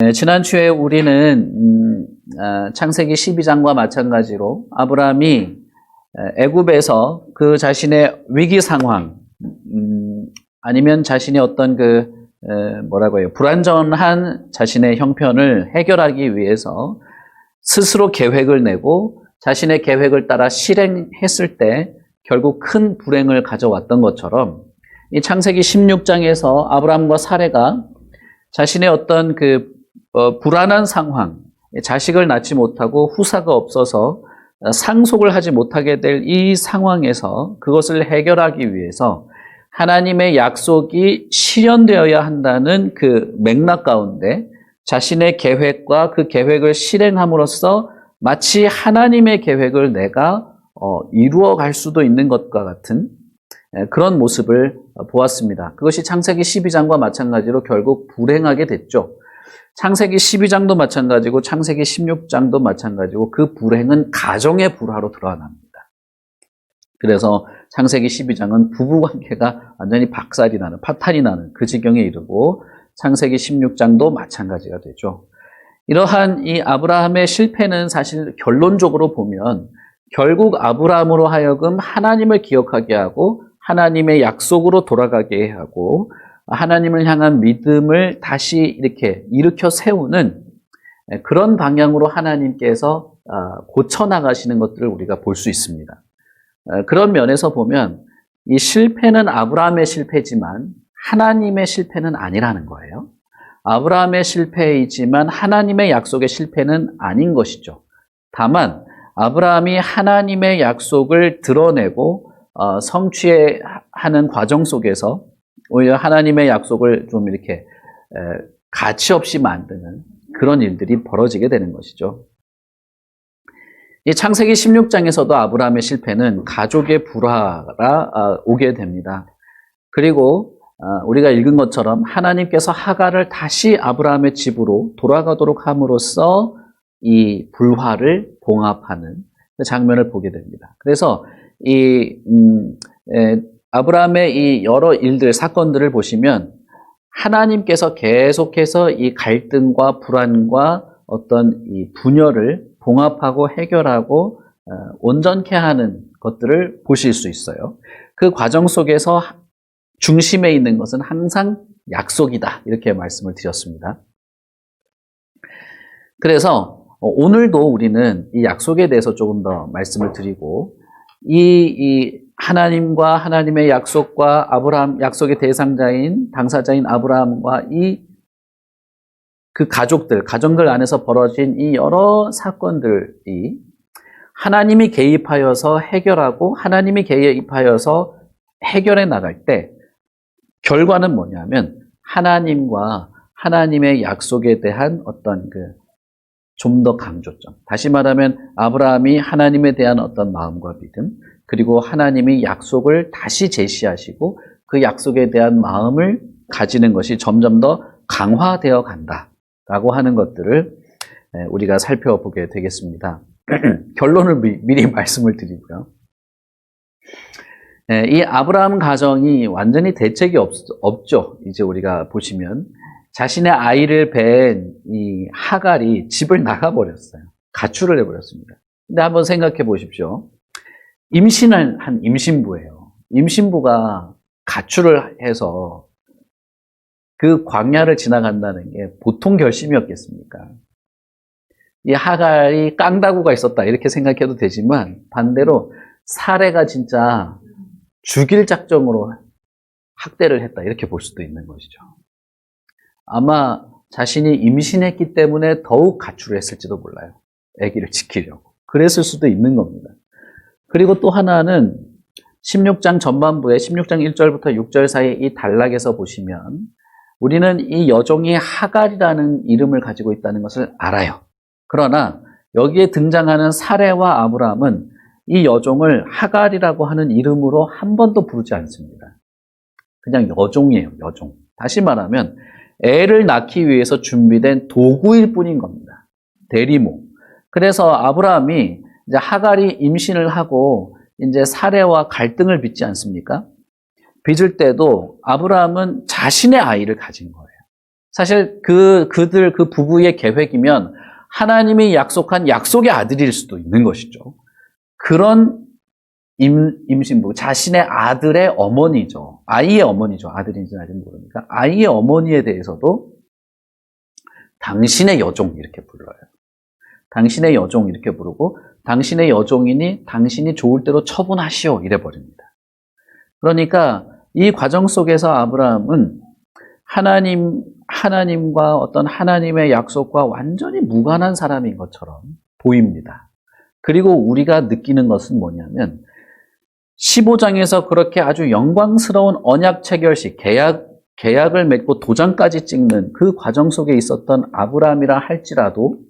네, 지난주에 우리는 창세기 12장과 마찬가지로 아브라함이 애굽에서 그 자신의 위기 상황 아니면 자신이 어떤 불완전한 자신의 형편을 해결하기 위해서 스스로 계획을 내고 자신의 계획을 따라 실행했을 때 결국 큰 불행을 가져왔던 것처럼 이 창세기 16장에서 아브라함과 사레가 자신의 어떤 불안한 상황, 자식을 낳지 못하고 후사가 없어서 상속을 하지 못하게 될 이 상황에서 그것을 해결하기 위해서 하나님의 약속이 실현되어야 한다는 그 맥락 가운데 자신의 계획과 그 계획을 실행함으로써 마치 하나님의 계획을 내가 이루어 갈 수도 있는 것과 같은 그런 모습을 보았습니다. 그것이 창세기 12장과 마찬가지로 결국 불행하게 됐죠. 창세기 12장도 마찬가지고 창세기 16장도 마찬가지고 그 불행은 가정의 불화로 드러납니다. 그래서 창세기 12장은 부부관계가 완전히 박살이 나는, 파탄이 나는 그 지경에 이르고 창세기 16장도 마찬가지가 되죠. 이러한 이 아브라함의 실패는 사실 결론적으로 보면 결국 아브라함으로 하여금 하나님을 기억하게 하고 하나님의 약속으로 돌아가게 하고 하나님을 향한 믿음을 다시 이렇게 일으켜 세우는 그런 방향으로 하나님께서 고쳐나가시는 것들을 우리가 볼 수 있습니다. 그런 면에서 보면 이 실패는 아브라함의 실패지만 하나님의 실패는 아니라는 거예요. 아브라함의 실패이지만 하나님의 약속의 실패는 아닌 것이죠. 다만 아브라함이 하나님의 약속을 드러내고 성취하는 과정 속에서 오히려 하나님의 약속을 좀 이렇게 가치 없이 만드는 그런 일들이 벌어지게 되는 것이죠. 이 창세기 16장에서도 아브라함의 실패는 가족의 불화가 오게 됩니다. 그리고 우리가 읽은 것처럼 하나님께서 하갈을 다시 아브라함의 집으로 돌아가도록 함으로써 이 불화를 봉합하는 그 장면을 보게 됩니다. 그래서 아브라함의 이 여러 일들, 사건들을 보시면 하나님께서 계속해서 이 갈등과 불안과 어떤 이 분열을 봉합하고 해결하고 온전케 하는 것들을 보실 수 있어요. 그 과정 속에서 중심에 있는 것은 항상 약속이다. 이렇게 말씀을 드렸습니다. 그래서 오늘도 우리는 이 약속에 대해서 조금 더 말씀을 드리고 이 하나님과 하나님의 약속과 아브라함 약속의 당사자인 아브라함과 그 가정들 안에서 벌어진 이 여러 사건들이 하나님이 개입하여서 해결하고 하나님이 개입하여서 해결해 나갈 때 결과는 뭐냐면 하나님과 하나님의 약속에 대한 어떤 좀 더 강조점. 다시 말하면 아브라함이 하나님에 대한 어떤 마음과 믿음, 그리고 하나님이 약속을 다시 제시하시고 그 약속에 대한 마음을 가지는 것이 점점 더 강화되어 간다라고 하는 것들을 우리가 살펴보게 되겠습니다. 결론을 미리 말씀을 드리고요. 이 아브라함 가정이 완전히 대책이 없죠. 이제 우리가 보시면 자신의 아이를 뵌 이 하갈이 집을 나가버렸어요. 가출을 해버렸습니다. 근데 한번 생각해 보십시오. 임신을 한 임신부예요. 임신부가 가출을 해서 그 광야를 지나간다는 게 보통 결심이었겠습니까? 이 하갈이 깡다구가 있었다 이렇게 생각해도 되지만 반대로 사레가 진짜 죽일 작정으로 학대를 했다 이렇게 볼 수도 있는 것이죠. 아마 자신이 임신했기 때문에 더욱 가출을 했을지도 몰라요. 아기를 지키려고. 그랬을 수도 있는 겁니다. 그리고 또 하나는 16장 전반부에 16장 1절부터 6절 사이 이 단락에서 보시면 우리는 이 여종이 하갈이라는 이름을 가지고 있다는 것을 알아요. 그러나 여기에 등장하는 사레와 아브라함은 이 여종을 하갈이라고 하는 이름으로 한 번도 부르지 않습니다. 그냥 여종이에요, 여종. 다시 말하면 애를 낳기 위해서 준비된 도구일 뿐인 겁니다. 대리모. 그래서 아브라함이 이제 하갈이 임신을 하고 이제 사레와 갈등을 빚지 않습니까? 빚을 때도 아브라함은 자신의 아이를 가진 거예요. 사실 그 부부의 계획이면 하나님이 약속한 약속의 아들일 수도 있는 것이죠. 그런 임신부, 자신의 아들의 어머니죠. 아이의 어머니죠. 아들인지는 아직 모르니까. 아이의 어머니에 대해서도 당신의 여종 이렇게 불러요. 당신의 여종 이렇게 부르고, 당신의 여종이니 당신이 좋을 대로 처분하시오 이래 버립니다. 그러니까 이 과정 속에서 아브라함은 하나님과 어떤 하나님의 약속과 완전히 무관한 사람인 것처럼 보입니다. 그리고 우리가 느끼는 것은 뭐냐면 15장에서 그렇게 아주 영광스러운 언약 체결식, 계약을 맺고 도장까지 찍는 그 과정 속에 있었던 아브라함이라 할지라도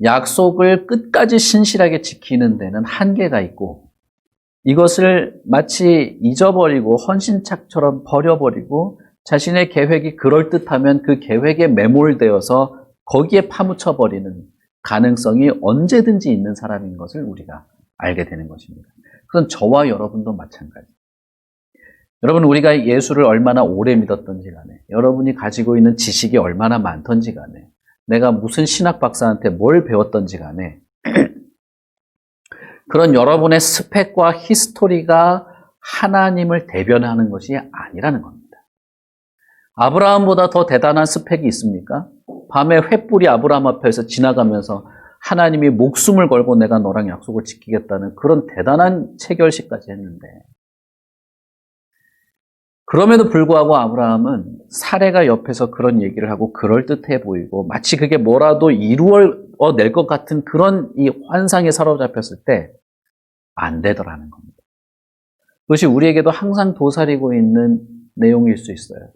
약속을 끝까지 신실하게 지키는 데는 한계가 있고, 이것을 마치 잊어버리고 헌신착처럼 버려버리고 자신의 계획이 그럴듯하면 그 계획에 매몰되어서 거기에 파묻혀버리는 가능성이 언제든지 있는 사람인 것을 우리가 알게 되는 것입니다. 그건 저와 여러분도 마찬가지예요. 여러분, 우리가 예수를 얼마나 오래 믿었던지 간에, 여러분이 가지고 있는 지식이 얼마나 많던지 간에, 내가 무슨 신학 박사한테 뭘 배웠던지 간에 그런 여러분의 스펙과 히스토리가 하나님을 대변하는 것이 아니라는 겁니다. 아브라함보다 더 대단한 스펙이 있습니까? 밤에 횃불이 아브라함 앞에서 지나가면서 하나님이 목숨을 걸고 내가 너랑 약속을 지키겠다는 그런 대단한 체결식까지 했는데, 그럼에도 불구하고 아브라함은 사레가 옆에서 그런 얘기를 하고 그럴듯해 보이고 마치 그게 뭐라도 이루어낼 것 같은 그런 이 환상에 사로잡혔을 때 안 되더라는 겁니다. 그것이 우리에게도 항상 도사리고 있는 내용일 수 있어요.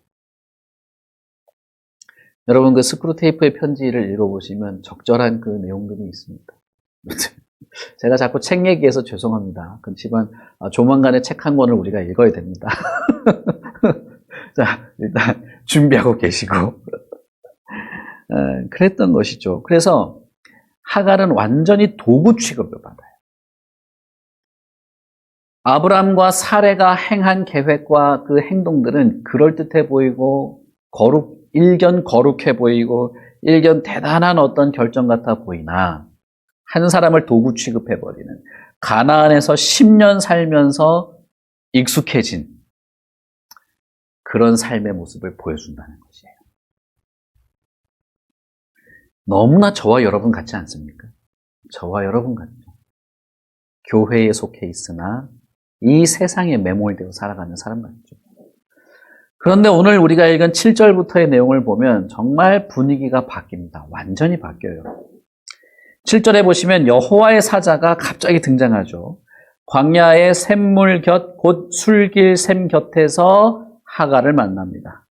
여러분, 그 스크루테이프의 편지를 읽어보시면 적절한 그 내용들이 있습니다. 제가 자꾸 책 얘기해서 죄송합니다. 그렇지만 조만간에 책 한 권을 우리가 읽어야 됩니다. 자, 일단 준비하고 계시고 그랬던 것이죠. 그래서 하갈은 완전히 도구 취급을 받아요. 아브람과 사레가 행한 계획과 그 행동들은 그럴듯해 보이고 일견 거룩해 보이고 일견 대단한 어떤 결정 같아 보이나, 한 사람을 도구 취급해버리는, 가나안에서 10년 살면서 익숙해진 그런 삶의 모습을 보여준다는 것이에요. 너무나 저와 여러분 같지 않습니까? 저와 여러분 같죠. 교회에 속해 있으나 이 세상에 매몰되어 살아가는 사람 같죠. 그런데 오늘 우리가 읽은 7절부터의 내용을 보면 정말 분위기가 바뀝니다. 완전히 바뀌어요. 7절에 보시면 여호와의 사자가 갑자기 등장하죠. 광야의 샘물 곁, 곧 술길 샘 곁에서 하갈을 만납니다.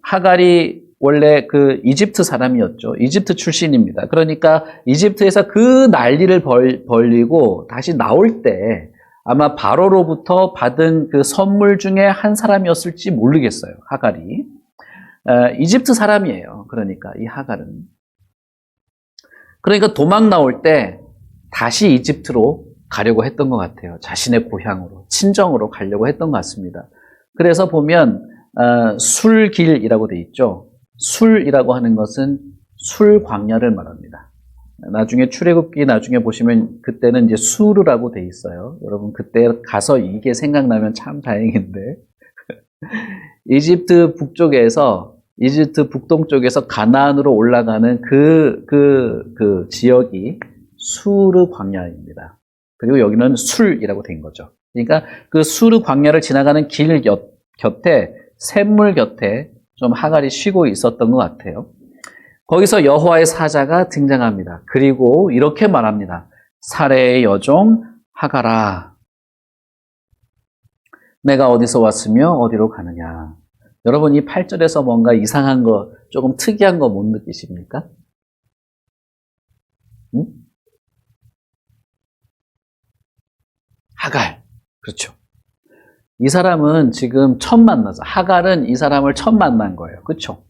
하갈이 원래 그 이집트 사람이었죠. 이집트 출신입니다. 그러니까 이집트에서 그 난리를 벌리고 다시 나올 때 아마 바로로부터 받은 그 선물 중에 한 사람이었을지 모르겠어요. 하갈이. 이집트 사람이에요. 그러니까 이 하갈은. 그러니까 도망 나올 때 다시 이집트로 가려고 했던 것 같아요. 자신의 고향으로, 친정으로 가려고 했던 것 같습니다. 그래서 보면 술길이라고 돼 있죠. 술이라고 하는 것은 술 광야를 말합니다. 나중에 출애굽기 나중에 보시면 그때는 이제 수르라고 돼 있어요. 여러분 그때 가서 이게 생각나면 참 다행인데 이집트 북동쪽에서 가나안으로 올라가는 그 지역이 수르 광야입니다. 그리고 여기는 술이라고 된 거죠. 그러니까 그 수르 광야를 지나가는 길 곁에 샘물 곁에 좀 하갈이 쉬고 있었던 것 같아요. 거기서 여호와의 사자가 등장합니다. 그리고 이렇게 말합니다. 사레의 여종 하갈아, 내가 어디서 왔으며 어디로 가느냐. 여러분 이 8절에서 뭔가 이상한 거, 조금 특이한 거 못 느끼십니까? 응? 하갈, 그렇죠. 이 사람은 지금 처음 만나서, 하갈은 이 사람을 처음 만난 거예요. 그렇죠?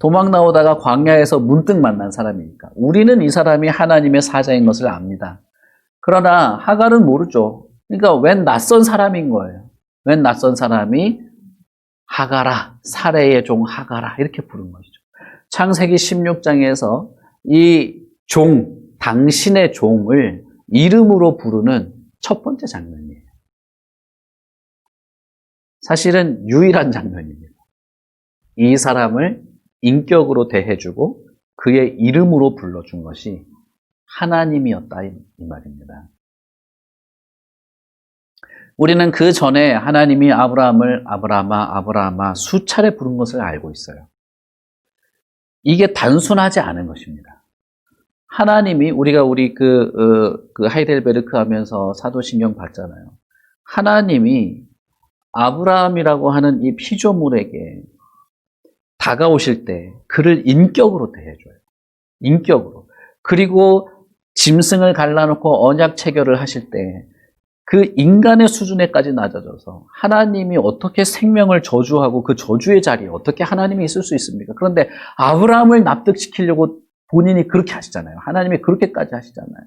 도망 나오다가 광야에서 문득 만난 사람이니까. 우리는 이 사람이 하나님의 사자인 것을 압니다. 그러나 하갈은 모르죠. 그러니까 웬 낯선 사람인 거예요. 웬 낯선 사람이 하가라, 사레의 종 하가라 이렇게 부른 것이죠. 창세기 16장에서 이 종, 당신의 종을 이름으로 부르는 첫 번째 장면이에요. 사실은 유일한 장면입니다. 이 사람을 인격으로 대해주고 그의 이름으로 불러준 것이 하나님이었다 이 말입니다. 우리는 그 전에 하나님이 아브라함을 아브라함아 수차례 부른 것을 알고 있어요. 이게 단순하지 않은 것입니다. 하나님이 우리가 그 하이델베르크 하면서 사도신경 봤잖아요. 하나님이 아브라함이라고 하는 이 피조물에게 다가오실 때 그를 인격으로 대해줘요. 인격으로. 그리고 짐승을 갈라놓고 언약 체결을 하실 때 그 인간의 수준에까지 낮아져서 하나님이 어떻게 생명을 저주하고 그 저주의 자리에 어떻게 하나님이 있을 수 있습니까? 그런데 아브라함을 납득시키려고 본인이 그렇게 하시잖아요. 하나님이 그렇게까지 하시잖아요.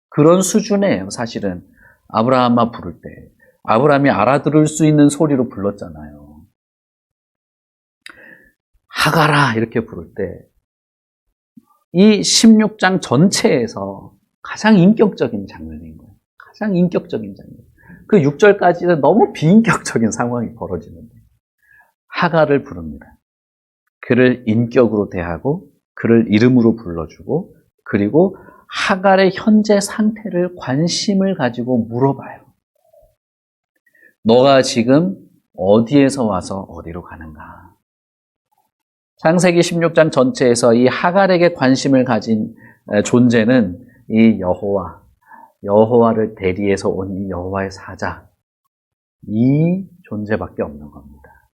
그런 수준이에요. 사실은 아브라함아 부를 때 아브라함이 알아들을 수 있는 소리로 불렀잖아요. 하가라 이렇게 부를 때 이 16장 전체에서 가장 인격적인 장면인 거예요. 가장 인격적인 장면. 그 6절까지는 너무 비인격적인 상황이 벌어지는데 하가를 부릅니다. 그를 인격으로 대하고 그를 이름으로 불러주고 그리고 하갈의 현재 상태를 관심을 가지고 물어봐요. 너가 지금 어디에서 와서 어디로 가는가? 창세기 16장 전체에서 이 하갈에게 관심을 가진 존재는 이 여호와를 대리해서 온 이 여호와의 사자, 이 존재밖에 없는 겁니다.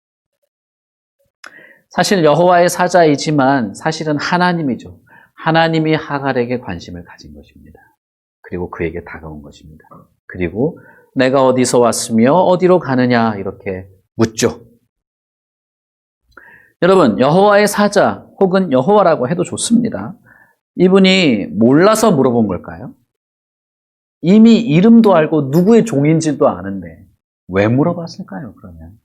사실 여호와의 사자이지만 사실은 하나님이죠. 하나님이 하갈에게 관심을 가진 것입니다. 그리고 그에게 다가온 것입니다. 그리고 내가 어디서 왔으며 어디로 가느냐 이렇게 묻죠. 여러분, 여호와의 사자 혹은 여호와라고 해도 좋습니다. 이분이 몰라서 물어본 걸까요? 이미 이름도 알고 누구의 종인지도 아는데 왜 물어봤을까요? 그러면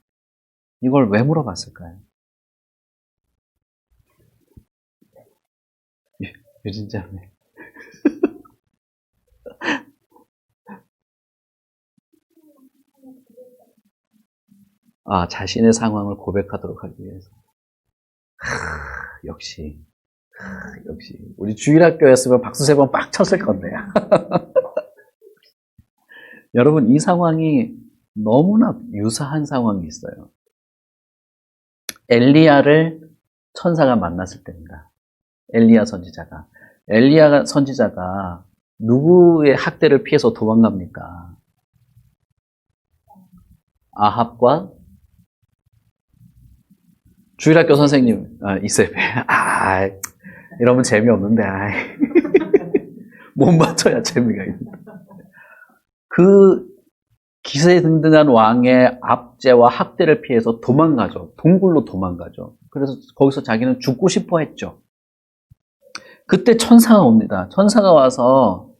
이걸 왜 물어봤을까요? 유진자매. 자신의 상황을 고백하도록 하기 위해서. 역시 우리 주일학교였으면 박수 3번 빡 쳤을 건데. 여러분, 이 상황이 너무나 유사한 상황이 있어요. 엘리야를 천사가 만났을 때입니다. 엘리야 선지자가 누구의 학대를 피해서 도망갑니까? 아합과 주일학교 선생님, 이세벨. 이러면 재미없는데, 못 맞춰야 재미가 있는데. 그 기세등등한 왕의 압제와 학대를 피해서 도망가죠. 동굴로 도망가죠. 그래서 거기서 자기는 죽고 싶어 했죠. 그때 천사가 옵니다. 천사가 와서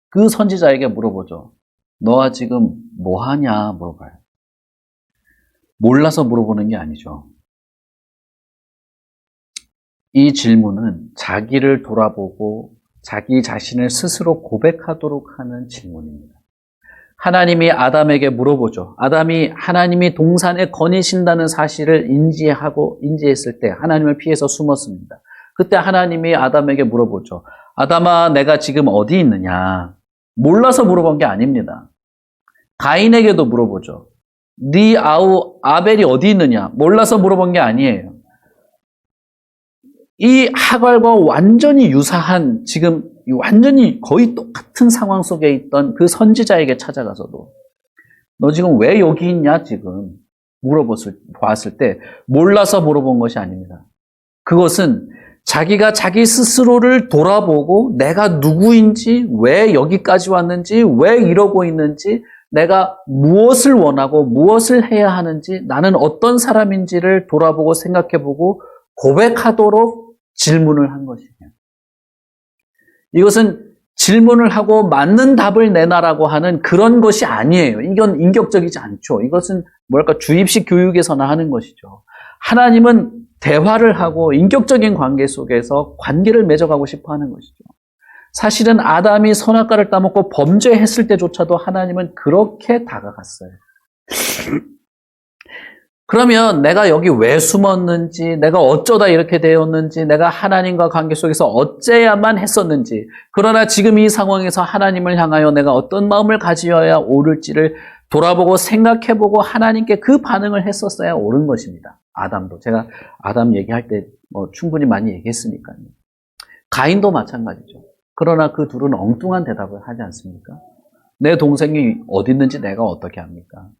그 선지자에게 물어보죠. 너가 지금 뭐 하냐 물어봐요. 몰라서 물어보는 게 아니죠. 이 질문은 자기를 돌아보고 자기 자신을 스스로 고백하도록 하는 질문입니다. 하나님이 아담에게 물어보죠. 아담이 하나님이 동산에 거니신다는 사실을 인지했을 때 하나님을 피해서 숨었습니다. 그때 하나님이 아담에게 물어보죠. 아담아, 내가 지금 어디 있느냐? 몰라서 물어본 게 아닙니다. 가인에게도 물어보죠. 네 아우 아벨이 어디 있느냐? 몰라서 물어본 게 아니에요. 이 하갈과 완전히 유사한, 지금 완전히 거의 똑같은 상황 속에 있던 그 선지자에게 찾아가서도 너 지금 왜 여기 있냐 지금 물어봤을 때 몰라서 물어본 것이 아닙니다. 그것은 자기가 자기 스스로를 돌아보고 내가 누구인지, 왜 여기까지 왔는지, 왜 이러고 있는지, 내가 무엇을 원하고 무엇을 해야 하는지, 나는 어떤 사람인지를 돌아보고 생각해보고 고백하도록 질문을 한 것이에요. 이것은 질문을 하고 맞는 답을 내놔라고 하는 그런 것이 아니에요. 이건 인격적이지 않죠. 이것은 뭐랄까 주입식 교육에서나 하는 것이죠. 하나님은 대화를 하고 인격적인 관계 속에서 관계를 맺어가고 싶어 하는 것이죠. 사실은 아담이 선악과를 따먹고 범죄했을 때조차도 하나님은 그렇게 다가갔어요. 그러면 내가 여기 왜 숨었는지, 내가 어쩌다 이렇게 되었는지, 내가 하나님과 관계 속에서 어째야만 했었는지, 그러나 지금 이 상황에서 하나님을 향하여 내가 어떤 마음을 가지어야 옳을지를 돌아보고 생각해보고 하나님께 그 반응을 했었어야 옳은 것입니다. 아담도. 제가 아담 얘기할 때 충분히 많이 얘기했으니까요. 가인도 마찬가지죠. 그러나 그 둘은 엉뚱한 대답을 하지 않습니까? 내 동생이 어디 있는지 내가 어떻게 합니까?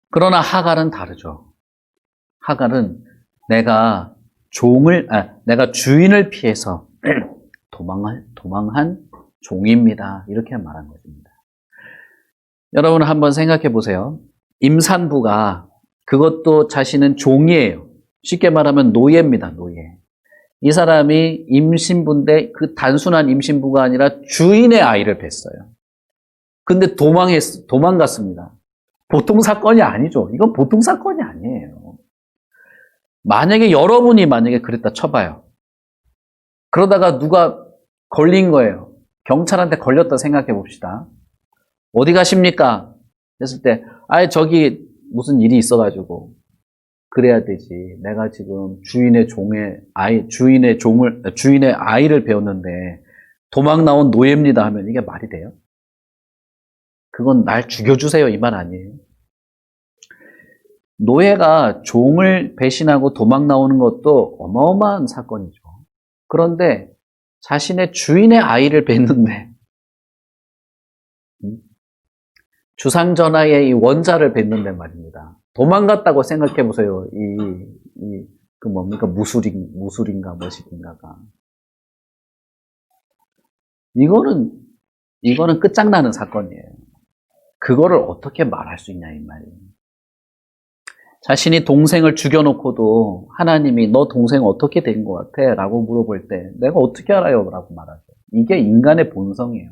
그러나 하갈은 다르죠. 하갈은 내가 주인을 피해서 도망한 종입니다. 이렇게 말한 것입니다. 여러분 한번 생각해 보세요. 임산부가 그것도 자신은 종이에요. 쉽게 말하면 노예입니다. 노예. 이 사람이 임신부인데 그 단순한 임신부가 아니라 주인의 아이를 뱄어요. 근데 도망갔습니다. 보통 사건이 아니죠. 이건 보통 사건이 아니에요. 여러분이 만약에 그랬다 쳐봐요. 그러다가 누가 걸린 거예요. 경찰한테 걸렸다 생각해 봅시다. 어디 가십니까? 했을 때, 저기 무슨 일이 있어가지고. 그래야 되지. 내가 지금 주인의 아이를 배웠는데 도망 나온 노예입니다 하면 이게 말이 돼요? 그건 날 죽여주세요 이 말 아니에요. 노예가 종을 배신하고 도망 나오는 것도 어마어마한 사건이죠. 그런데 자신의 주인의 아이를 뵀는데 주상전하의 이 원자를 뵀는데 말입니다. 도망갔다고 생각해 보세요. 그 뭡니까? 무술인가 뭐시인가가. 이거는 끝장나는 사건이에요. 그거를 어떻게 말할 수 있냐 이 말이에요. 자신이 동생을 죽여놓고도 하나님이 너 동생 어떻게 된 것 같아? 라고 물어볼 때 내가 어떻게 알아요? 라고 말하죠. 이게 인간의 본성이에요.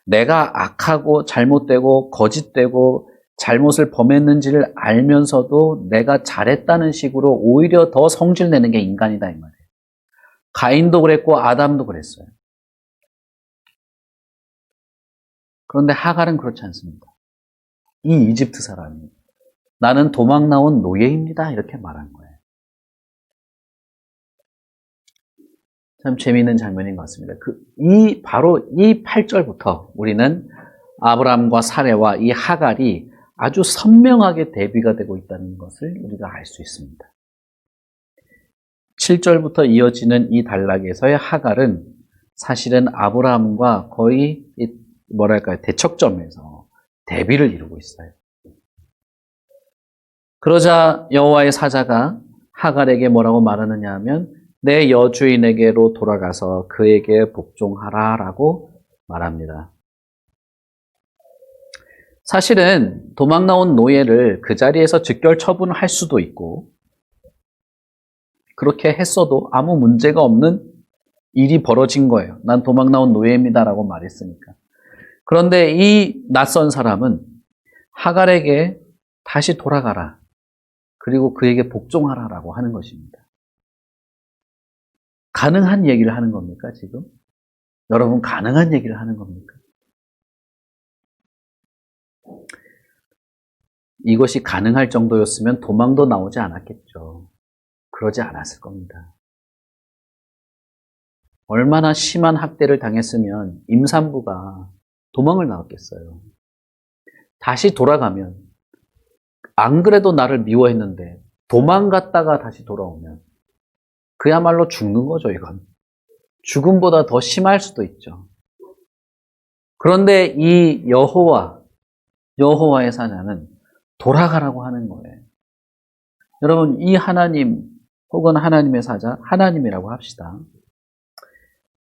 내가 악하고 잘못되고 거짓되고 잘못을 범했는지를 알면서도 내가 잘했다는 식으로 오히려 더 성질내는 게 인간이다 이 말이에요. 가인도 그랬고 아담도 그랬어요. 그런데 하갈은 그렇지 않습니다. 이 이집트 사람이 나는 도망 나온 노예입니다 이렇게 말한 거예요. 참 재미있는 장면인 것 같습니다. 바로 이 8절부터 우리는 아브라함과 사레와 이 하갈이 아주 선명하게 대비가 되고 있다는 것을 우리가 알 수 있습니다. 7절부터 이어지는 이 단락에서의 하갈은 사실은 아브라함과 거의 대척점에서 대비를 이루고 있어요. 그러자 여호와의 사자가 하갈에게 뭐라고 말하느냐 하면 내 여주인에게로 돌아가서 그에게 복종하라 라고 말합니다. 사실은 도망 나온 노예를 그 자리에서 즉결 처분할 수도 있고 그렇게 했어도 아무 문제가 없는 일이 벌어진 거예요. 난 도망 나온 노예입니다 라고 말했으니까. 그런데 이 낯선 사람은 하갈에게 다시 돌아가라. 그리고 그에게 복종하라 라고 하는 것입니다. 가능한 얘기를 하는 겁니까, 지금? 여러분, 가능한 얘기를 하는 겁니까? 이것이 가능할 정도였으면 도망도 나오지 않았겠죠. 그러지 않았을 겁니다. 얼마나 심한 학대를 당했으면 임산부가 도망을 나왔겠어요. 다시 돌아가면 안 그래도 나를 미워했는데 도망갔다가 다시 돌아오면 그야말로 죽는 거죠, 이건. 죽음보다 더 심할 수도 있죠. 그런데 이 여호와의 사자는 돌아가라고 하는 거예요. 여러분, 이 하나님 혹은 하나님의 사자, 하나님이라고 합시다.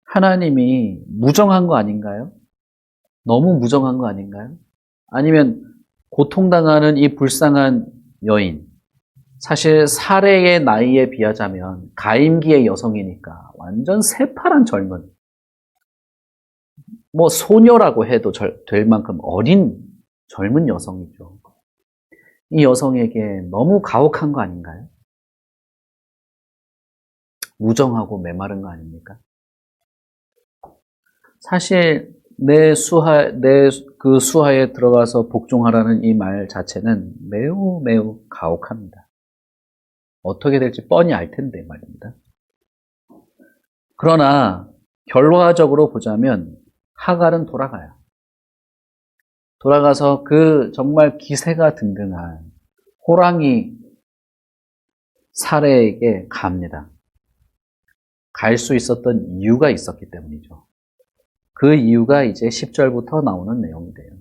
하나님이 무정한 거 아닌가요? 너무 무정한 거 아닌가요? 아니면 고통당하는 이 불쌍한 여인, 사실 사레의 나이에 비하자면 가임기의 여성이니까 완전 새파란 젊은, 뭐 소녀라고 해도 될 만큼 어린 젊은 여성이죠. 이 여성에게 너무 가혹한 거 아닌가요? 무정하고 메마른 거 아닙니까? 사실 내 그 수하에 들어가서 복종하라는 이 말 자체는 매우 매우 가혹합니다. 어떻게 될지 뻔히 알 텐데 말입니다. 그러나 결과적으로 보자면 하갈은 돌아가요. 돌아가서 그 정말 기세가 등등한 호랑이 사례에게 갑니다. 갈 수 있었던 이유가 있었기 때문이죠. 그 이유가 이제 10절부터 나오는 내용이 돼요.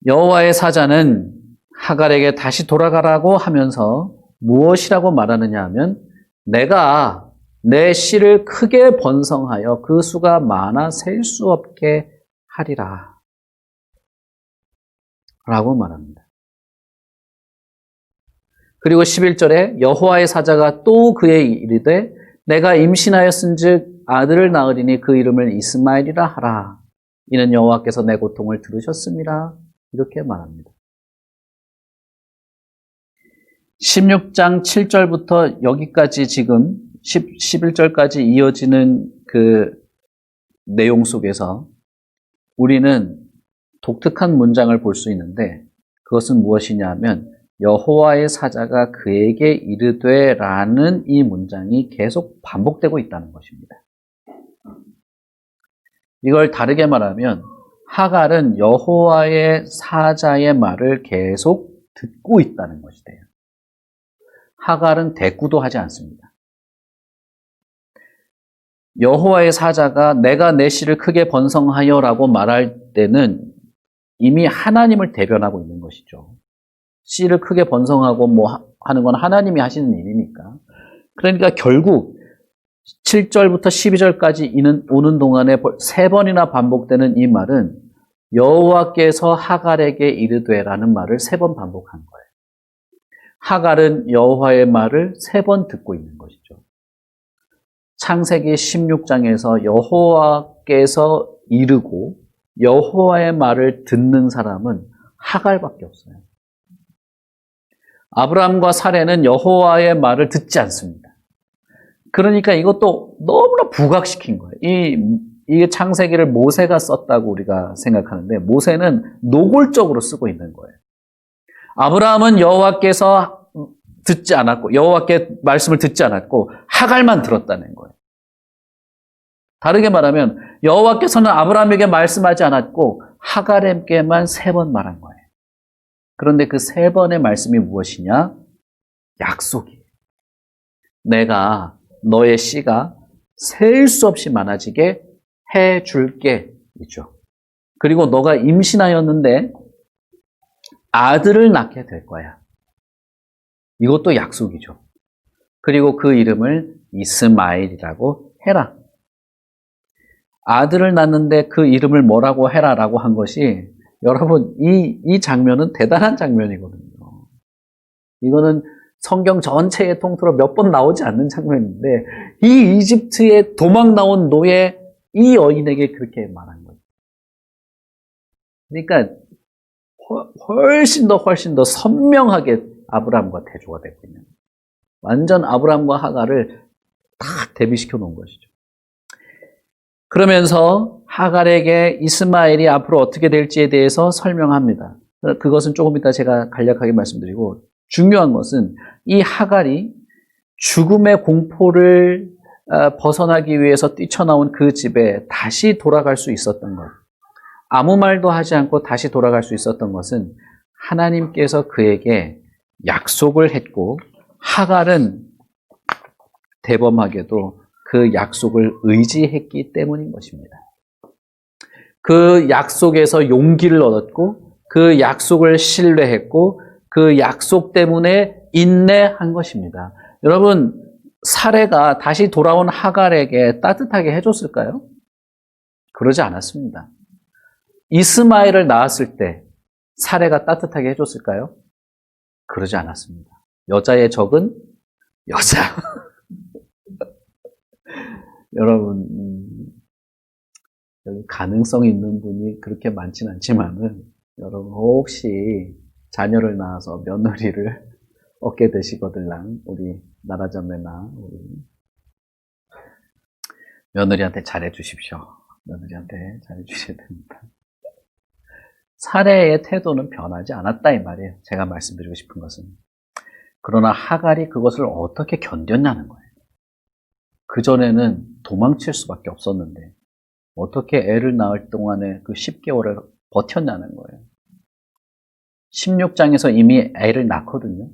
여호와의 사자는 하갈에게 다시 돌아가라고 하면서 무엇이라고 말하느냐 하면, 내가 내 씨를 크게 번성하여 그 수가 많아 셀 수 없게 하리라 라고 말합니다. 그리고 11절에 여호와의 사자가 또 그에게 이르되 내가 임신하였은즉 아들을 낳으리니 그 이름을 이스마엘이라 하라. 이는 여호와께서 내 고통을 들으셨음이라. 이렇게 말합니다. 16장 7절부터 여기까지 지금 11절까지 이어지는 그 내용 속에서 우리는 독특한 문장을 볼 수 있는데, 그것은 무엇이냐 하면 여호와의 사자가 그에게 이르되 라는 이 문장이 계속 반복되고 있다는 것입니다. 이걸 다르게 말하면 하갈은 여호와의 사자의 말을 계속 듣고 있다는 것이 돼요. 하갈은 대꾸도 하지 않습니다. 여호와의 사자가 내가 내 씨를 크게 번성하여 라고 말할 때는 이미 하나님을 대변하고 있는 것이죠. 씨를 크게 번성하고 뭐 하는 건 하나님이 하시는 일이니까. 그러니까 결국 7절부터 12절까지 오는 동안에 3번이나 반복되는 이 말은 여호와께서 하갈에게 이르되라는 말을 3번 반복한 거예요. 하갈은 여호와의 말을 3번 듣고 있는 것이죠. 창세기 16장에서 여호와께서 이르고 여호와의 말을 듣는 사람은 하갈밖에 없어요. 아브라함과 사레는 여호와의 말을 듣지 않습니다. 그러니까 이것도 너무나 부각시킨 거예요. 이게 창세기를 모세가 썼다고 우리가 생각하는데, 모세는 노골적으로 쓰고 있는 거예요. 아브라함은 여호와께서 듣지 않았고, 여호와께 말씀을 듣지 않았고, 하갈만 들었다는 거예요. 다르게 말하면 여호와께서는 아브라함에게 말씀하지 않았고 하갈에게만 3번 말한 거예요. 그런데 그 3번의 말씀이 무엇이냐? 약속이에요. 내가 너의 씨가 셀 수 없이 많아지게 해줄게 이죠. 그리고 너가 임신하였는데 아들을 낳게 될 거야. 이것도 약속이죠. 그리고 그 이름을 이스마엘이라고 해라. 아들을 낳는데 그 이름을 뭐라고 해라라고 한 것이, 여러분 이 장면은 대단한 장면이거든요. 이거는 성경 전체의 통틀어 몇 번 나오지 않는 장면인데, 이 이집트에 도망 나온 노예 이 여인에게 그렇게 말한 거예요. 그러니까 훨씬 더 선명하게 아브라함과 대조가 되고 있는, 완전 아브라함과 하갈을 다 대비시켜 놓은 것이죠. 그러면서 하갈에게 이스마엘이 앞으로 어떻게 될지에 대해서 설명합니다. 그것은 조금 이따 제가 간략하게 말씀드리고, 중요한 것은 이 하갈이 죽음의 공포를 벗어나기 위해서 뛰쳐나온 그 집에 다시 돌아갈 수 있었던 것, 아무 말도 하지 않고 다시 돌아갈 수 있었던 것은 하나님께서 그에게 약속을 했고, 하갈은 대범하게도 그 약속을 의지했기 때문인 것입니다. 그 약속에서 용기를 얻었고, 그 약속을 신뢰했고, 그 약속 때문에 인내한 것입니다. 여러분, 사레가 다시 돌아온 하갈에게 따뜻하게 해줬을까요? 그러지 않았습니다. 이스마엘을 낳았을 때 사레가 따뜻하게 해줬을까요? 그러지 않았습니다. 여자의 적은 여자. 여러분, 여기 가능성이 있는 분이 그렇게 많진 않지만은, 여러분, 혹시 자녀를 낳아서 며느리를 얻게 되시거들랑, 우리 나라자매나, 우리 며느리한테 잘해 주십시오. 며느리한테 잘해 주셔야 됩니다. 사례의 태도는 변하지 않았다, 이 말이에요. 제가 말씀드리고 싶은 것은. 그러나 하갈이 그것을 어떻게 견뎠냐는 거예요. 그전에는 도망칠 수밖에 없었는데, 어떻게 애를 낳을 동안에 그 10개월을 버텼냐는 거예요. 16장에서 이미 애를 낳거든요.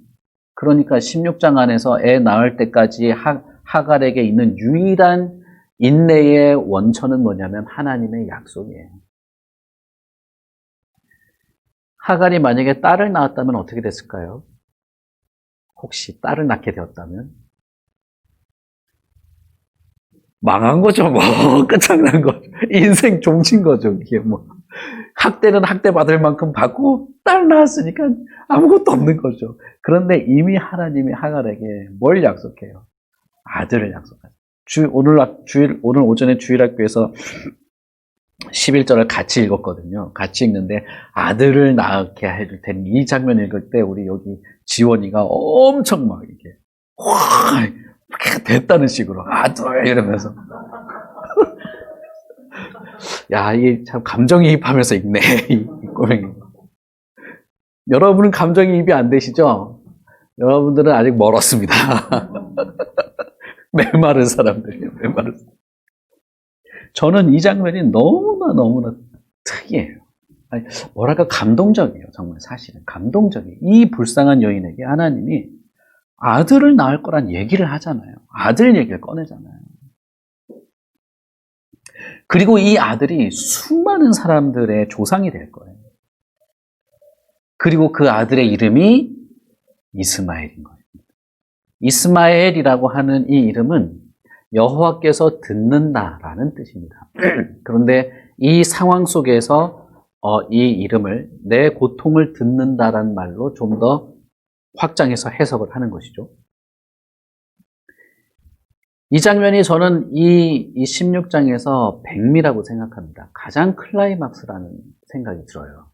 그러니까 16장 안에서 애 낳을 때까지 하갈에게 있는 유일한 인내의 원천은 뭐냐면 하나님의 약속이에요. 하갈이 만약에 딸을 낳았다면 어떻게 됐을까요? 혹시 딸을 낳게 되었다면? 망한 거죠, 뭐. 끝장난 거죠. 인생 종친 거죠, 이게 뭐. 학대는 학대받을 만큼 받고, 딸 낳았으니까 아무것도 없는 거죠. 그런데 이미 하나님이 하갈에게 뭘 약속해요? 아들을 약속하죠. 오늘 오전에 주일학교에서 11절을 같이 읽었거든요. 같이 읽는데, 아들을 낳게 해줄 테니, 이 장면 읽을 때, 우리 여기 지원이가 엄청 막 이렇게, 와! 됐다는 식으로, 아들! 이러면서. 야, 이게 참 감정이입하면서 읽네, 이 꼬맹이. 여러분은 감정이입이 안 되시죠? 여러분들은 아직 멀었습니다. 메마른 사람들이에요, 메마른 사람. 저는 이 장면이 너무나 특이해요. 아니, 뭐랄까, 감동적이에요, 정말 사실은. 감동적이에요. 이 불쌍한 여인에게 하나님이 아들을 낳을 거란 얘기를 하잖아요. 아들 얘기를 꺼내잖아요. 그리고 이 아들이 수많은 사람들의 조상이 될 거예요. 그리고 그 아들의 이름이 이스마엘인 거예요. 이스마엘이라고 하는 이 이름은 여호와께서 듣는다라는 뜻입니다. 그런데 이 상황 속에서 이 이름을 내 고통을 듣는다라는 말로 좀 더 확장해서 해석을 하는 것이죠. 이 장면이 저는 이 16장에서 백미라고 생각합니다. 가장 클라이막스라는 생각이 들어요.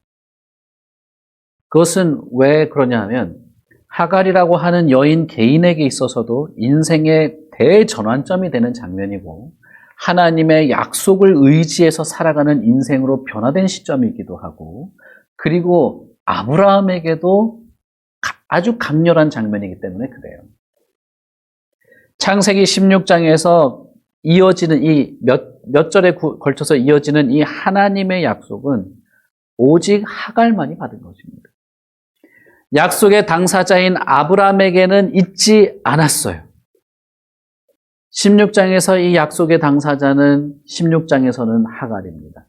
그것은 왜 그러냐 하면 하갈이라고 하는 여인 개인에게 있어서도 인생의 대전환점이 되는 장면이고 하나님의 약속을 의지해서 살아가는 인생으로 변화된 시점이기도 하고 그리고 아브라함에게도 아주 강렬한 장면이기 때문에 그래요. 창세기 16장에서 이어지는 이 몇 절에 걸쳐서 이어지는 이 하나님의 약속은 오직 하갈만이 받은 것입니다. 약속의 당사자인 아브라함에게는 있지 않았어요. 16장에서 이 약속의 당사자는 16장에서는 하갈입니다.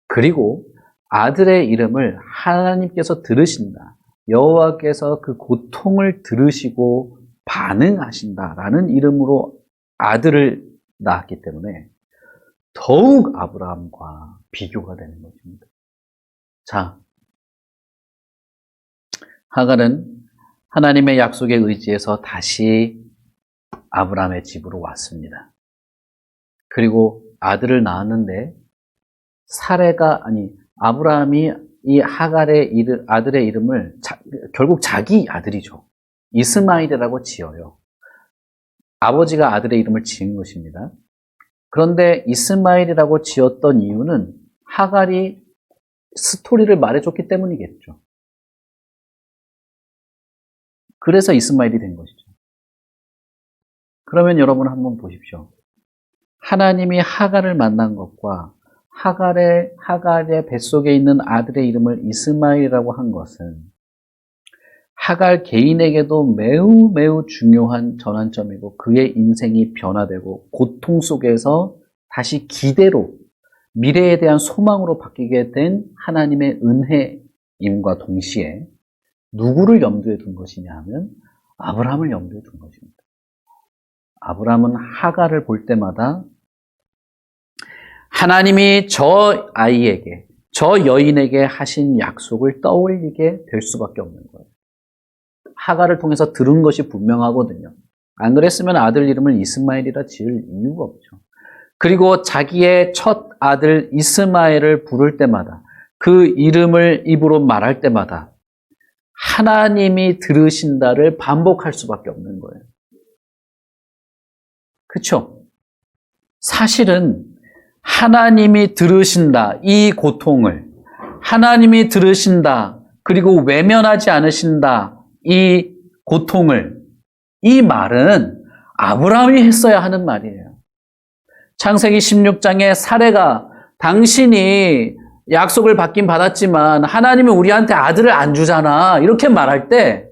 그리고 아들의 이름을 하나님께서 들으신다. 여호와께서 그 고통을 들으시고 반응하신다라는 이름으로 아들을 낳았기 때문에 더욱 아브라함과 비교가 되는 것입니다. 자, 하갈은 하나님의 약속에 의지해서 다시 아브라함의 집으로 왔습니다. 그리고 아들을 낳았는데 아브라함이 이 하갈의 아들의 이름을 결국 자기 아들이죠. 이스마일이라고 지어요. 아버지가 아들의 이름을 지은 것입니다. 그런데 이스마일이라고 지었던 이유는 하갈이 스토리를 말해줬기 때문이겠죠. 그래서 이스마일이 된 것이죠. 그러면 여러분 한번 보십시오. 하나님이 하갈을 만난 것과 하갈의 뱃속에 있는 아들의 이름을 이스마일이라고 한 것은 하갈 개인에게도 매우 중요한 전환점이고 그의 인생이 변화되고 고통 속에서 다시 기대로 미래에 대한 소망으로 바뀌게 된 하나님의 은혜임과 동시에 누구를 염두에 둔 것이냐 하면 아브라함을 염두에 둔 것입니다. 아브라함은 하갈을 볼 때마다 하나님이 저 아이에게, 저 여인에게 하신 약속을 떠올리게 될 수밖에 없는 거예요. 하갈을 통해서 들은 것이 분명하거든요. 안 그랬으면 아들 이름을 이스마엘이라 지을 이유가 없죠. 그리고 자기의 첫 아들 이스마엘을 부를 때마다 그 이름을 입으로 말할 때마다 하나님이 들으신다를 반복할 수밖에 없는 거예요. 그렇죠? 사실은 하나님이 들으신다, 이 고통을 하나님이 들으신다, 그리고 외면하지 않으신다, 이 고통을, 이 말은 아브라함이 했어야 하는 말이에요. 창세기 16장에 사레가 당신이 약속을 받긴 받았지만 하나님이 우리한테 아들을 안 주잖아, 이렇게 말할 때,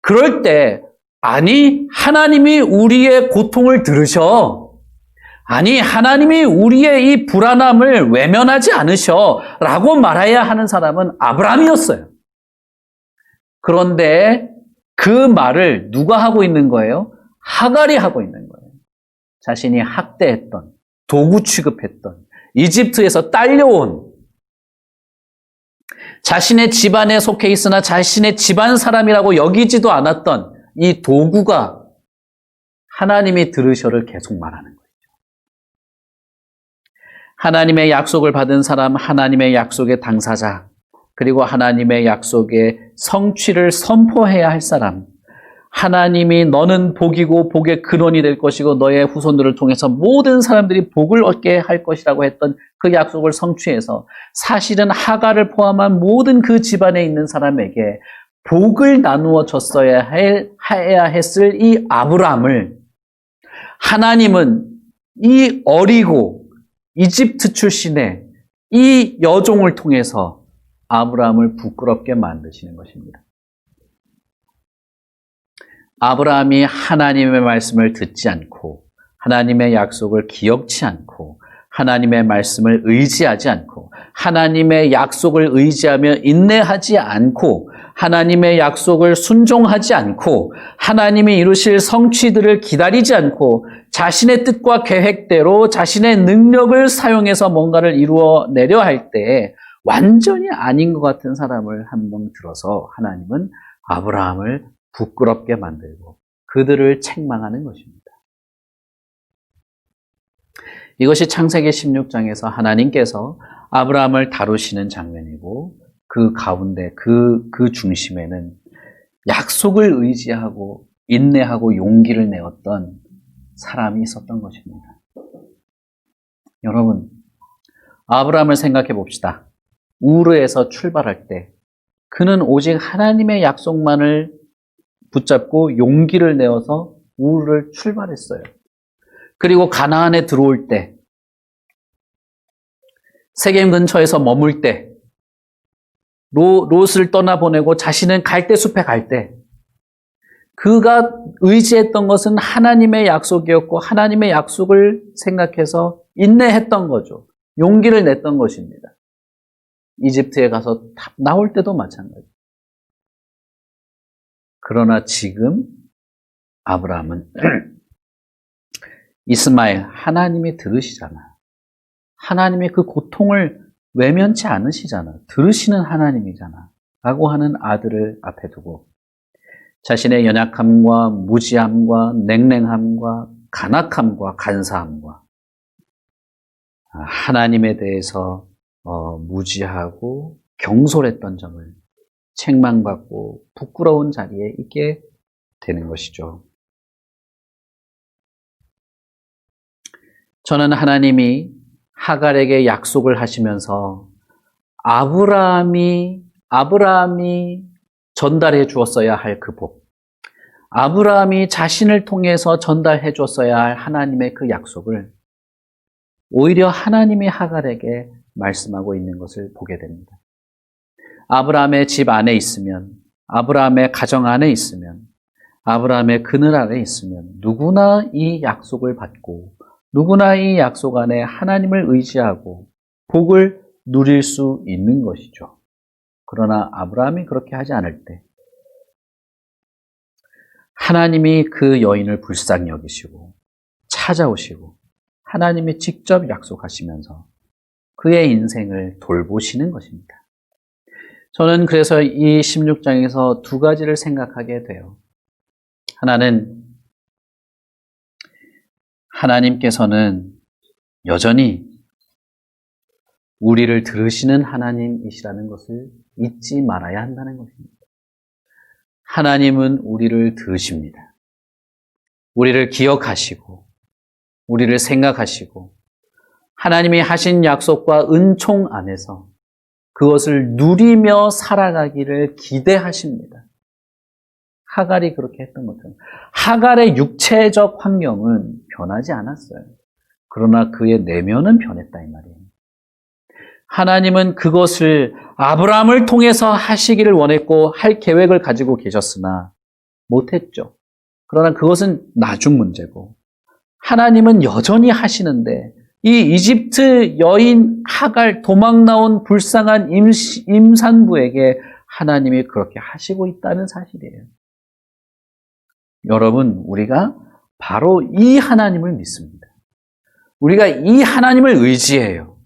그럴 때 아니, 하나님이 우리의 고통을 들으셔. 아니, 하나님이 우리의 이 불안함을 외면하지 않으셔 라고 말해야 하는 사람은 아브라함이었어요. 그런데 그 말을 누가 하고 있는 거예요? 하갈이 하고 있는 거예요. 자신이 학대했던, 도구 취급했던, 이집트에서 딸려온, 자신의 집안에 속해 있으나 자신의 집안 사람이라고 여기지도 않았던 이 도구가 하나님이 들으셔를 계속 말하는 거예요. 하나님의 약속을 받은 사람, 하나님의 약속의 당사자, 그리고 하나님의 약속의 성취를 선포해야 할 사람, 하나님이 너는 복이고 복의 근원이 될 것이고 너의 후손들을 통해서 모든 사람들이 복을 얻게 할 것이라고 했던 그 약속을 성취해서 사실은 하갈을 포함한 모든 그 집안에 있는 사람에게 복을 나누어 줬어야 해야 했을 이 아브라함을 하나님은 이 어리고 이집트 출신의 이 여종을 통해서 아브라함을 부끄럽게 만드시는 것입니다. 아브라함이 하나님의 말씀을 듣지 않고 하나님의 약속을 기억치 않고 하나님의 말씀을 의지하지 않고 하나님의 약속을 의지하며 인내하지 않고 하나님의 약속을 순종하지 않고 하나님이 이루실 성취들을 기다리지 않고 자신의 뜻과 계획대로 자신의 능력을 사용해서 뭔가를 이루어내려 할 때 완전히 아닌 것 같은 사람을 한 명 들어서 하나님은 아브라함을 부끄럽게 만들고 그들을 책망하는 것입니다. 이것이 창세기 16장에서 하나님께서 아브라함을 다루시는 장면이고 그 가운데 그 중심에는 약속을 의지하고 인내하고 용기를 내었던 사람이 있었던 것입니다. 여러분, 아브라함을 생각해 봅시다. 우르에서 출발할 때 그는 오직 하나님의 약속만을 붙잡고 용기를 내어서 우르를 출발했어요. 그리고 가나안에 들어올 때, 세겜 근처에서 머물 때, 롯을 떠나보내고 자신은 갈대숲에 갈 때, 그가 의지했던 것은 하나님의 약속이었고 하나님의 약속을 생각해서 인내했던 거죠. 용기를 냈던 것입니다. 이집트에 가서 나올 때도 마찬가지. 그러나 지금 아브라함은 이스마엘, 하나님이 들으시잖아. 하나님이 그 고통을 외면치 않으시잖아. 들으시는 하나님이잖아. 라고 하는 아들을 앞에 두고 자신의 연약함과 무지함과 냉랭함과 간악함과 간사함과 하나님에 대해서 무지하고 경솔했던 점을 책망받고 부끄러운 자리에 있게 되는 것이죠. 저는 하나님이 하갈에게 약속을 하시면서 아브라함이 전달해 주었어야 할 그 복, 아브라함이 자신을 통해서 전달해 줬어야 할 하나님의 그 약속을 오히려 하나님이 하갈에게 말씀하고 있는 것을 보게 됩니다. 아브라함의 집 안에 있으면, 아브라함의 가정 안에 있으면, 아브라함의 그늘 안에 있으면 누구나 이 약속을 받고 누구나 이 약속 안에 하나님을 의지하고 복을 누릴 수 있는 것이죠. 그러나 아브라함이 그렇게 하지 않을 때 하나님이 그 여인을 불쌍히 여기시고 찾아오시고 하나님이 직접 약속하시면서 그의 인생을 돌보시는 것입니다. 저는 그래서 이 16장에서 두 가지를 생각하게 돼요. 하나는 하나님께서는 여전히 우리를 들으시는 하나님이시라는 것을 잊지 말아야 한다는 것입니다. 하나님은 우리를 들으십니다. 우리를 기억하시고 우리를 생각하시고 하나님이 하신 약속과 은총 안에서 그것을 누리며 살아가기를 기대하십니다. 하갈이 그렇게 했던 것처럼 하갈의 육체적 환경은 변하지 않았어요. 그러나 그의 내면은 변했다 이 말이에요. 하나님은 그것을 아브라함을 통해서 하시기를 원했고 할 계획을 가지고 계셨으나 못했죠. 그러나 그것은 나중 문제고 하나님은 여전히 하시는데 이 이집트 여인 하갈 도망 나온 불쌍한 임산부에게 하나님이 그렇게 하시고 있다는 사실이에요. 여러분, 우리가 바로 이 하나님을 믿습니다. 우리가 이 하나님을 의지해요.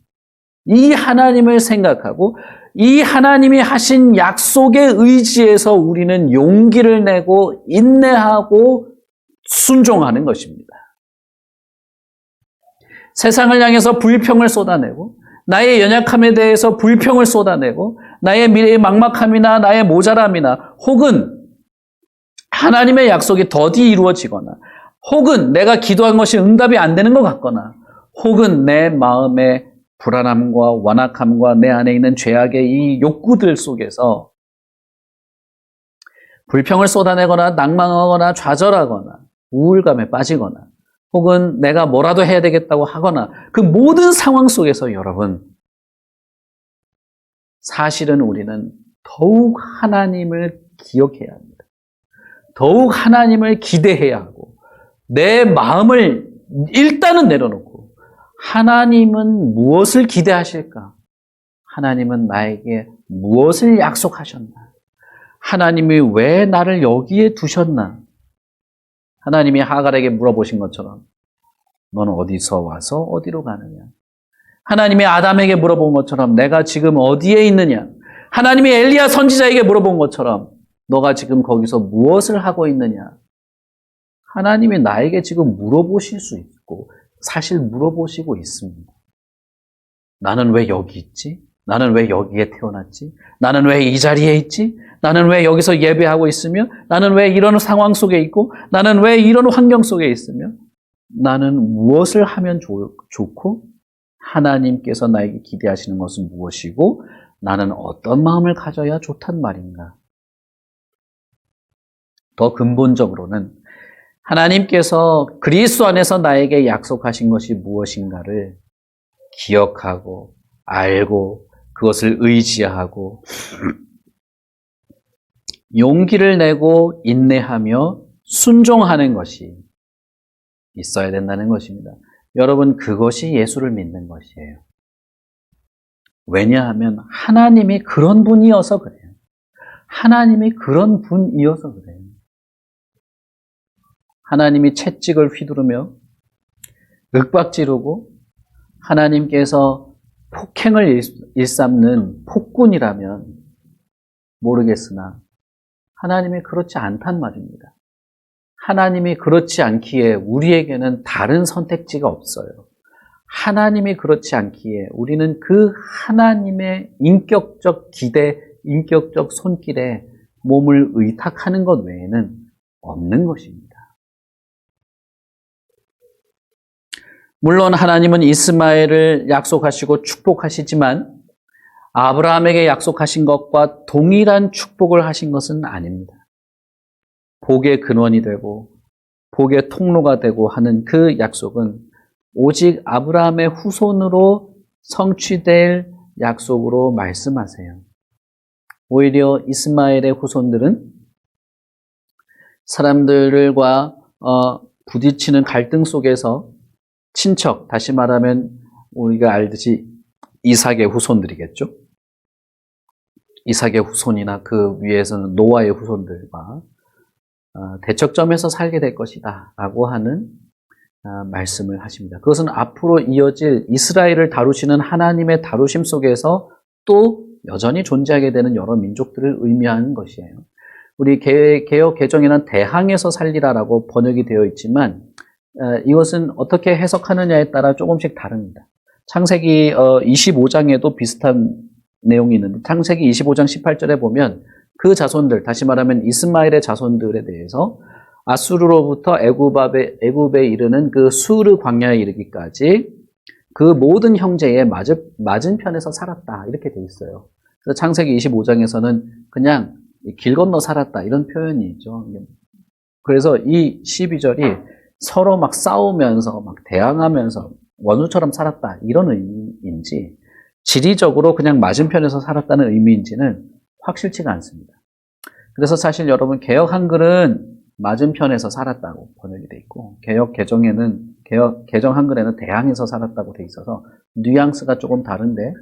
이 하나님을 생각하고 이 하나님이 하신 약속에 의지해서 우리는 용기를 내고 인내하고 순종하는 것입니다. 세상을 향해서 불평을 쏟아내고 나의 연약함에 대해서 불평을 쏟아내고 나의 미래의 막막함이나 나의 모자람이나 혹은 하나님의 약속이 더디 이루어지거나 혹은 내가 기도한 것이 응답이 안 되는 것 같거나 혹은 내 마음의 불안함과 완악함과 내 안에 있는 죄악의 이 욕구들 속에서 불평을 쏟아내거나 낭망하거나 좌절하거나 우울감에 빠지거나 혹은 내가 뭐라도 해야 되겠다고 하거나 그 모든 상황 속에서 여러분 사실은 우리는 더욱 하나님을 기억해야 합니다. 더욱 하나님을 기대해야 하고 내 마음을 일단은 내려놓고 하나님은 무엇을 기대하실까? 하나님은 나에게 무엇을 약속하셨나? 하나님이 왜 나를 여기에 두셨나? 하나님이 하갈에게 물어보신 것처럼 너는 어디서 와서 어디로 가느냐? 하나님이 아담에게 물어본 것처럼 내가 지금 어디에 있느냐? 하나님이 엘리야 선지자에게 물어본 것처럼 너가 지금 거기서 무엇을 하고 있느냐? 하나님이 나에게 지금 물어보실 수 있고 사실 물어보시고 있습니다. 나는 왜 여기 있지? 나는 왜 여기에 태어났지? 나는 왜 이 자리에 있지? 나는 왜 여기서 예배하고 있으며? 나는 왜 이런 상황 속에 있고? 나는 왜 이런 환경 속에 있으며? 나는 무엇을 하면 좋고? 하나님께서 나에게 기대하시는 것은 무엇이고? 나는 어떤 마음을 가져야 좋단 말인가? 더 근본적으로는 하나님께서 그리스도 안에서 나에게 약속하신 것이 무엇인가를 기억하고 알고 그것을 의지하고 용기를 내고 인내하며 순종하는 것이 있어야 된다는 것입니다. 여러분, 그것이 예수를 믿는 것이에요. 왜냐하면 하나님이 그런 분이어서 그래요. 하나님이 그런 분이어서 그래요. 하나님이 채찍을 휘두르며 윽박지르고 하나님께서 폭행을 일삼는 폭군이라면 모르겠으나 하나님이 그렇지 않단 말입니다. 하나님이 그렇지 않기에 우리에게는 다른 선택지가 없어요. 하나님이 그렇지 않기에 우리는 그 하나님의 인격적 기대, 인격적 손길에 몸을 의탁하는 것 외에는 없는 것입니다. 물론 하나님은 이스마엘을 약속하시고 축복하시지만 아브라함에게 약속하신 것과 동일한 축복을 하신 것은 아닙니다. 복의 근원이 되고 복의 통로가 되고 하는 그 약속은 오직 아브라함의 후손으로 성취될 약속으로 말씀하세요. 오히려 이스마엘의 후손들은 사람들과 부딪히는 갈등 속에서 친척, 다시 말하면 우리가 알듯이 이삭의 후손들이겠죠. 이삭의 후손이나 그 위에서는 노아의 후손들과 대척점에서 살게 될 것이다 라고 하는 말씀을 하십니다. 그것은 앞으로 이어질 이스라엘을 다루시는 하나님의 다루심 속에서 또 여전히 존재하게 되는 여러 민족들을 의미하는 것이에요. 우리 개역 개정에는 대항에서 살리라라고 번역이 되어 있지만 이것은 어떻게 해석하느냐에 따라 조금씩 다릅니다. 창세기 25장에도 비슷한 내용이 있는데 창세기 25장 18절에 보면 그 자손들, 다시 말하면 이스마엘의 자손들에 대해서 아수르로부터 애굽에 이르는 그 수르 광야에 이르기까지 그 모든 형제의 맞은편에서 살았다 이렇게 돼 있어요. 그래서 창세기 25장에서는 그냥 길 건너 살았다 이런 표현이 있죠. 그래서 이 12절이 서로 막 싸우면서 막 대항하면서 원수처럼 살았다 이런 의미인지 지리적으로 그냥 맞은편에서 살았다는 의미인지는 확실치가 않습니다. 그래서 사실 여러분 개역 한글은 맞은편에서 살았다고 번역이 돼 있고 개역 개정 한글에는 대항에서 살았다고 돼 있어서 뉘앙스가 조금 다른데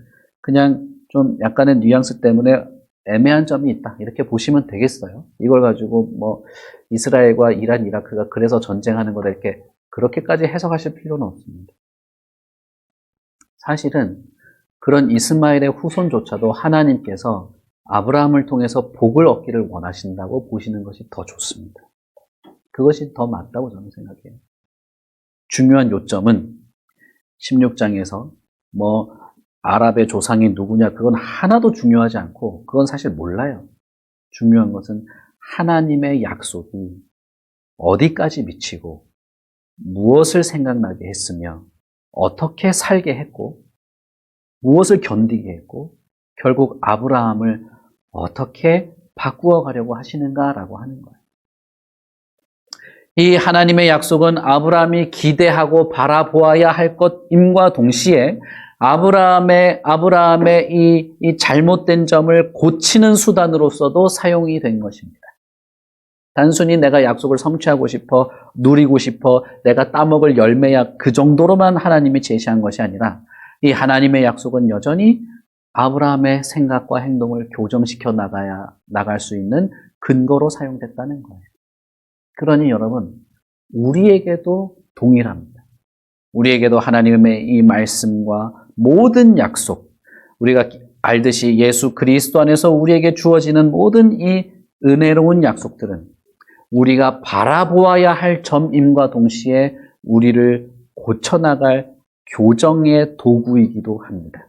그냥 좀 약간의 뉘앙스 때문에 애매한 점이 있다 이렇게 보시면 되겠어요. 이걸 가지고 뭐 이스라엘과 이란, 이라크가 그래서 전쟁하는 거다 이렇게 그렇게까지 해석하실 필요는 없습니다. 사실은 그런 이스마엘의 후손조차도 하나님께서 아브라함을 통해서 복을 얻기를 원하신다고 보시는 것이 더 좋습니다. 그것이 더 맞다고 저는 생각해요. 중요한 요점은 16장에서 뭐 아랍의 조상이 누구냐 그건 하나도 중요하지 않고 그건 사실 몰라요. 중요한 것은 하나님의 약속이 어디까지 미치고 무엇을 생각나게 했으며 어떻게 살게 했고 무엇을 견디게 했고 결국 아브라함을 어떻게 바꾸어 가려고 하시는가라고 하는 거예요. 이 하나님의 약속은 아브라함이 기대하고 바라보아야 할 것임과 동시에 아브라함의 이 잘못된 점을 고치는 수단으로서도 사용이 된 것입니다. 단순히 내가 약속을 성취하고 싶어, 누리고 싶어, 내가 따먹을 열매야 그 정도로만 하나님이 제시한 것이 아니라 이 하나님의 약속은 여전히 아브라함의 생각과 행동을 교정시켜 나갈 수 있는 근거로 사용됐다는 거예요. 그러니 여러분, 우리에게도 동일합니다. 우리에게도 하나님의 이 말씀과 모든 약속, 우리가 알듯이 예수 그리스도 안에서 우리에게 주어지는 모든 이 은혜로운 약속들은 우리가 바라보아야 할 점임과 동시에 우리를 고쳐나갈 교정의 도구이기도 합니다.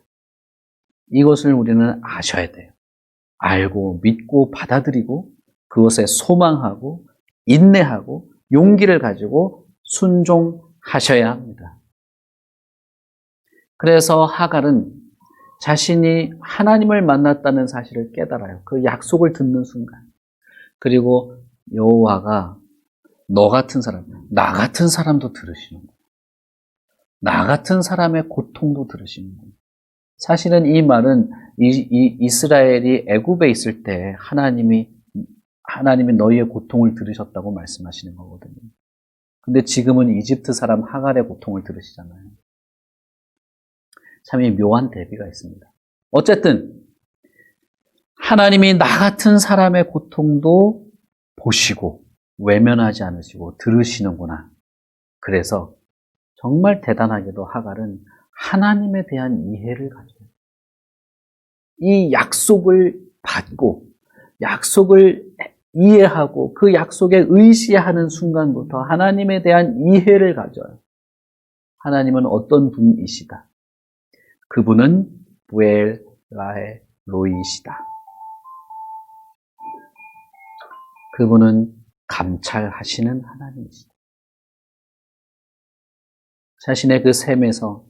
이것을 우리는 아셔야 돼요. 알고 믿고 받아들이고 그것에 소망하고 인내하고 용기를 가지고 순종하셔야 합니다. 그래서 하갈은 자신이 하나님을 만났다는 사실을 깨달아요. 그 약속을 듣는 순간. 그리고 여호와가 너 같은 사람, 나 같은 사람도 들으시는구나. 나 같은 사람의 고통도 들으시는구나. 사실은 이 말은 이스라엘이 애굽에 있을 때 하나님이 너희의 고통을 들으셨다고 말씀하시는 거거든요. 근데 지금은 이집트 사람 하갈의 고통을 들으시잖아요. 참 이 묘한 대비가 있습니다. 어쨌든 하나님이 나 같은 사람의 고통도 보시고 외면하지 않으시고 들으시는구나. 그래서 정말 대단하게도 하갈은 하나님에 대한 이해를 가져요. 이 약속을 받고 약속을 이해하고 그 약속에 의지하는 순간부터 하나님에 대한 이해를 가져요. 하나님은 어떤 분이시다. 그분은 부엘라의 로이시다. 그분은 감찰하시는 하나님이시다. 자신의 그 삶에서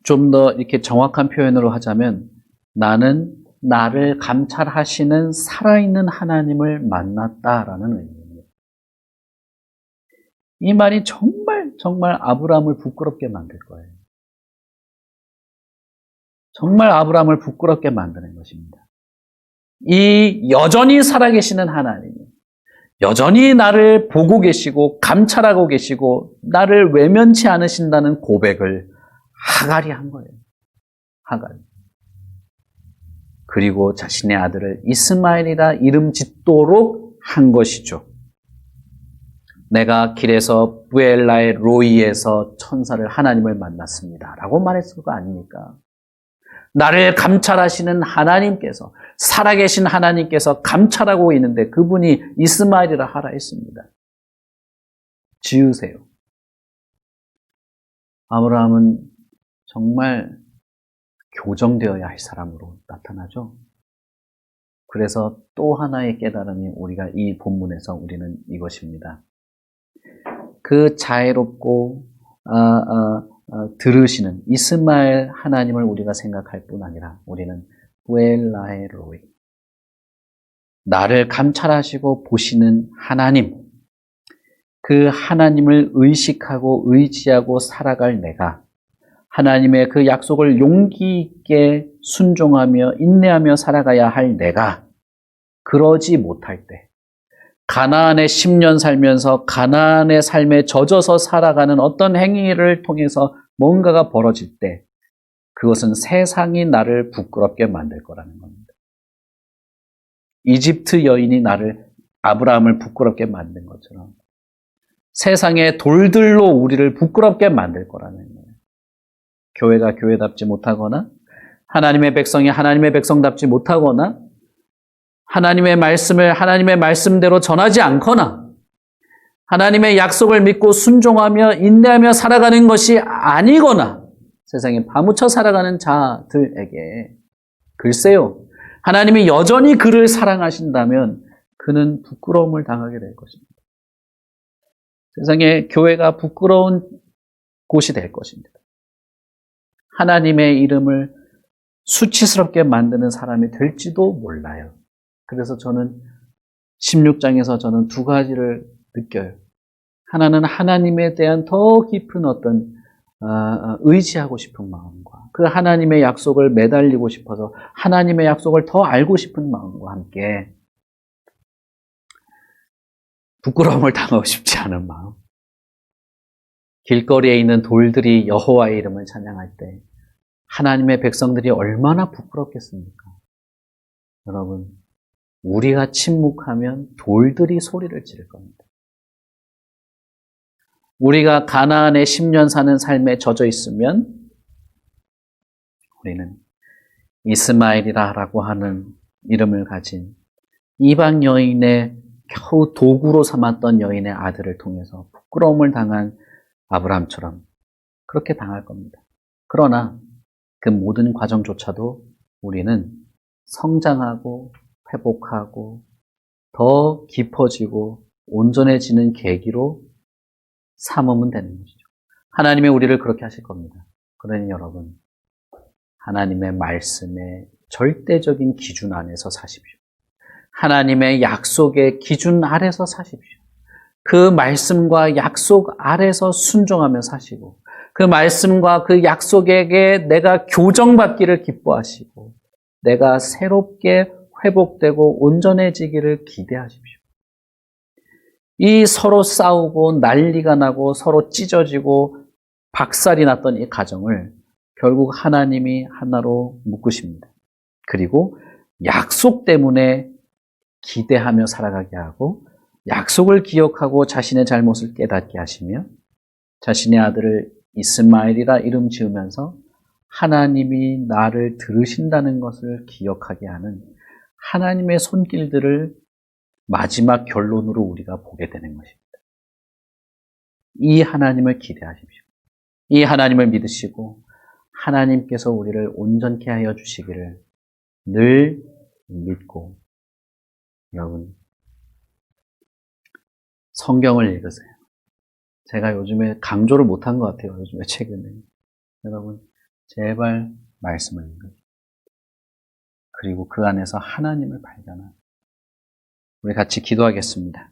좀 더 이렇게 정확한 표현으로 하자면 나는 나를 감찰하시는 살아있는 하나님을 만났다라는 의미입니다. 이 말이 정말 아브라함을 부끄럽게 만들 거예요. 정말 아브라함을 부끄럽게 만드는 것입니다. 이 여전히 살아계시는 하나님이 여전히 나를 보고 계시고 감찰하고 계시고 나를 외면치 않으신다는 고백을 하갈이 한 거예요. 하갈. 그리고 자신의 아들을 이스마엘이라 이름 짓도록 한 것이죠. 내가 길에서 부엘라의 로이에서 천사를 하나님을 만났습니다. 라고 말했을 거 아닙니까? 나를 감찰하시는 하나님께서, 살아계신 하나님께서 감찰하고 있는데 그분이 이스마엘이라 하라 했습니다. 지으세요. 아브라함은 정말 교정되어야 할 사람으로 나타나죠. 그래서 또 하나의 깨달음이 우리가 이 본문에서 우리는 이것입니다. 그 자애롭고 들으시는 이스마엘 하나님을 우리가 생각할 뿐 아니라 우리는 부엘라헬 로이, 나를 감찰하시고 보시는 하나님, 그 하나님을 의식하고 의지하고 살아갈 내가, 하나님의 그 약속을 용기 있게 순종하며 인내하며 살아가야 할 내가 그러지 못할 때, 가나안에 10년 살면서 가나안의 삶에 젖어서 살아가는 어떤 행위를 통해서 뭔가가 벌어질 때 그것은 세상이 나를 부끄럽게 만들 거라는 겁니다. 이집트 여인이 나를, 아브라함을 부끄럽게 만든 것처럼 세상의 돌들로 우리를 부끄럽게 만들 거라는 거예요. 교회가 교회답지 못하거나 하나님의 백성이 하나님의 백성답지 못하거나 하나님의 말씀을 하나님의 말씀대로 전하지 않거나 하나님의 약속을 믿고 순종하며 인내하며 살아가는 것이 아니거나 세상에 파묻혀 살아가는 자들에게 글쎄요, 하나님이 여전히 그를 사랑하신다면 그는 부끄러움을 당하게 될 것입니다. 세상에 교회가 부끄러운 곳이 될 것입니다. 하나님의 이름을 수치스럽게 만드는 사람이 될지도 몰라요. 그래서 저는 16장에서 저는 두 가지를 느껴요. 하나는 하나님에 대한 더 깊은 어떤 의지하고 싶은 마음과 그 하나님의 약속을 매달리고 싶어서 하나님의 약속을 더 알고 싶은 마음과 함께 부끄러움을 당하고 싶지 않은 마음. 길거리에 있는 돌들이 여호와의 이름을 찬양할 때 하나님의 백성들이 얼마나 부끄럽겠습니까? 여러분, 우리가 침묵하면 돌들이 소리를 지를 겁니다. 우리가 가나안에 10년 사는 삶에 젖어 있으면 우리는 이스마엘이라고 하는 이름을 가진 이방 여인의 겨우 도구로 삼았던 여인의 아들을 통해서 부끄러움을 당한 아브라함처럼 그렇게 당할 겁니다. 그러나 그 모든 과정조차도 우리는 성장하고 회복하고 더 깊어지고 온전해지는 계기로 삼으면 되는 것이죠. 하나님이 우리를 그렇게 하실 겁니다. 그러니 여러분, 하나님의 말씀의 절대적인 기준 안에서 사십시오. 하나님의 약속의 기준 아래서 사십시오. 그 말씀과 약속 아래서 순종하며 사시고 그 말씀과 그 약속에게 내가 교정받기를 기뻐하시고 내가 새롭게 회복되고 온전해지기를 기대하십시오. 이 서로 싸우고 난리가 나고 서로 찢어지고 박살이 났던 이 가정을 결국 하나님이 하나로 묶으십니다. 그리고 약속 때문에 기대하며 살아가게 하고 약속을 기억하고 자신의 잘못을 깨닫게 하시며 자신의 아들을 이스마엘이라 이름 지으면서 하나님이 나를 들으신다는 것을 기억하게 하는 하나님의 손길들을 마지막 결론으로 우리가 보게 되는 것입니다. 이 하나님을 기대하십시오. 이 하나님을 믿으시고 하나님께서 우리를 온전케 하여 주시기를 늘 믿고 여러분 성경을 읽으세요. 제가 요즘에 강조를 못한 것 같아요. 요즘에 최근에. 여러분 제발 말씀을 읽으세요. 그리고 그 안에서 하나님을 발견하세요. 우리 같이 기도하겠습니다.